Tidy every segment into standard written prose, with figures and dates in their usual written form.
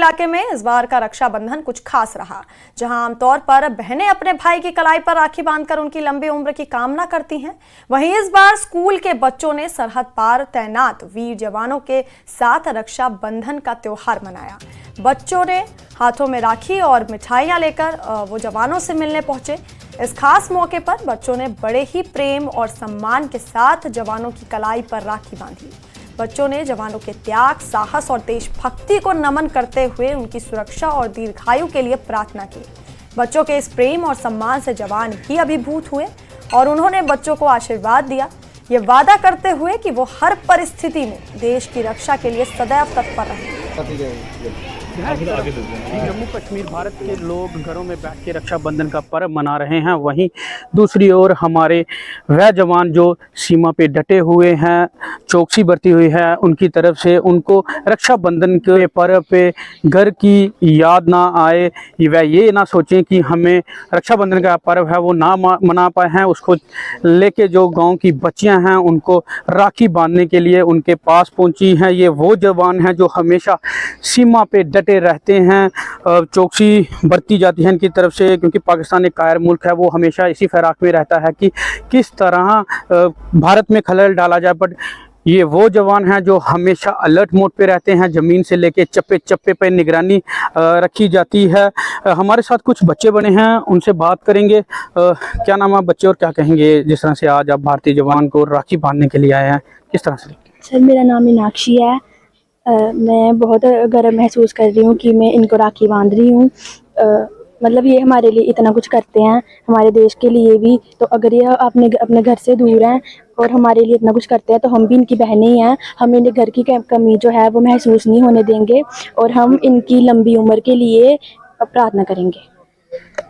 इलाके में इस बार का रक्षाबंधन कुछ खास रहा, जहां आमतौर पर बहनें अपने भाई की कलाई पर राखी बांधकर उनकी लंबी उम्र की कामना करती हैं। वहीं इस बार स्कूल के बच्चों ने सरहद पार तैनात वीर जवानों के साथ रक्षाबंधन का त्योहार मनाया। बच्चों ने हाथों में राखी और मिठाइयां लेकर वो जवानों से मिलने पहुंचे। इस खास मौके पर बच्चों ने बड़े ही प्रेम और सम्मान के साथ जवानों की कलाई पर राखी बांधी। बच्चों ने जवानों के त्याग, साहस और देशभक्ति को नमन करते हुए उनकी सुरक्षा और दीर्घायु के लिए प्रार्थना की। बच्चों के इस प्रेम और सम्मान से जवान भी अभिभूत हुए और उन्होंने बच्चों को आशीर्वाद दिया, ये वादा करते हुए कि वो हर परिस्थिति में देश की रक्षा के लिए सदैव तत्पर रहेंगे। जम्मू कश्मीर भारत के लोग घरों में बैठ के रक्षाबंधन का पर्व मना रहे हैं, वहीं दूसरी ओर हमारे वह जवान जो सीमा पे डटे हुए हैं, चौकसी बरती हुई है, उनकी तरफ से उनको रक्षाबंधन के पर्व पे घर की याद ना आए, वह ये ना सोचें कि हमें रक्षाबंधन का पर्व है वो ना मना पाए हैं। उसको लेके जो गांव की बच्चियां हैं उनको राखी बांधने के लिए उनके पास पहुंची हैं। ये वो जवान हैं जो हमेशा सीमा पे डटे रहते हैं, चौकसी बरती जाती है इनकी तरफ से, क्योंकि पाकिस्तान एक कायर मुल्क है, वो हमेशा इसी फिराक में रहता है कि किस तरह भारत में खलल डाला जाए। बट ये वो जवान हैं जो हमेशा अलर्ट मोड पे रहते हैं, ज़मीन से लेके चप्पे चप्पे पे निगरानी रखी जाती है। हमारे साथ कुछ बच्चे बने हैं, उनसे बात करेंगे। क्या नाम है बच्चे और क्या कहेंगे जिस तरह से आज आप भारतीय जवान को राखी बांधने के लिए आए हैं, किस तरह से? सर, मेरा नाम मीनाक्षी है। मैं बहुत गर्व महसूस कर रही हूँ कि मैं इनको राखी बांध रही हूँ। मतलब ये हमारे लिए इतना कुछ करते हैं, हमारे देश के लिए भी। तो अगर ये अपने घर से दूर हैं और हमारे लिए इतना कुछ करते हैं, तो हम भी इनकी बहनें ही हैं। हम इन्हें घर की कमी जो है वो महसूस नहीं होने देंगे और हम इनकी लंबी उम्र के लिए प्रार्थना करेंगे।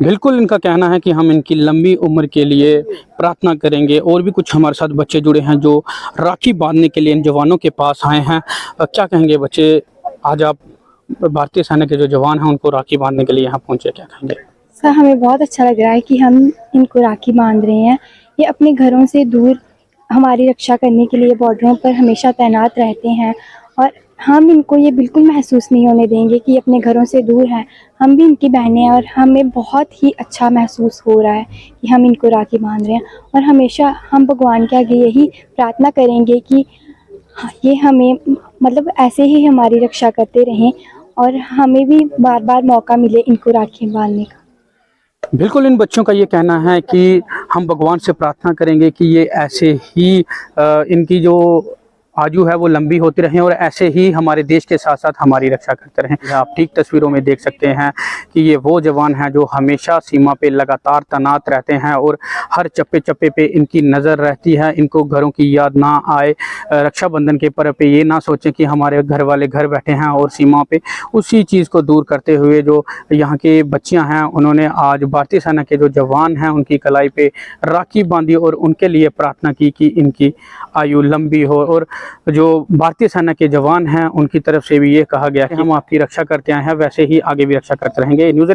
बिल्कुल, इनका कहना है कि हम इनकी लंबी उम्र के लिए प्रार्थना करेंगे। और भी कुछ हमारे साथ बच्चे जुड़े हैं जो राखी बांधने के लिए इन जवानों के पास आए हैं। क्या कहेंगे बच्चे, आज आप भारतीय सेना के जो जवान हैं उनको राखी बांधने के लिए यहाँ पहुँचे, क्या कहेंगे? सर, हमें बहुत अच्छा लग रहा है कि हम इनको राखी बांध रहे हैं। ये अपने घरों से दूर हमारी रक्षा करने के लिए बॉर्डरों पर हमेशा तैनात रहते हैं और हम इनको ये बिल्कुल महसूस नहीं होने देंगे कि अपने घरों से दूर हैं। हम भी इनकी बहनें हैं और हमें बहुत ही अच्छा महसूस हो रहा है कि हम इनको राखी बांध रहे हैं। और हमेशा हम भगवान के आगे यही प्रार्थना करेंगे कि ये हमें मतलब ऐसे ही हमारी रक्षा करते रहें और हमें भी बार बार मौका मिले इनको राखी बांधने का। बिल्कुल, इन बच्चों का ये कहना है कि हम भगवान से प्रार्थना करेंगे कि ये ऐसे ही इनकी जो आयु है वो लंबी होती रहें और ऐसे ही हमारे देश के साथ साथ हमारी रक्षा करते रहें। आप ठीक तस्वीरों में देख सकते हैं कि ये वो जवान हैं जो हमेशा सीमा पे लगातार तैनात रहते हैं और हर चप्पे चप्पे पे इनकी नज़र रहती है। इनको घरों की याद ना आए, रक्षाबंधन के पर्व पे ये ना सोचें कि हमारे घर वाले घर बैठे हैं और सीमा पे, उसी चीज़ को दूर करते हुए जो यहाँ की बच्चियाँ हैं उन्होंने आज भारतीय सेना के जो जवान हैं उनकी कलाई पे राखी बांधी और उनके लिए प्रार्थना की कि इनकी आयु लंबी हो। और जो भारतीय सेना के जवान हैं उनकी तरफ से भी ये कहा गया कि हम आपकी रक्षा करते आए हैं, वैसे ही आगे भी रक्षा करते रहेंगे। न्यूज़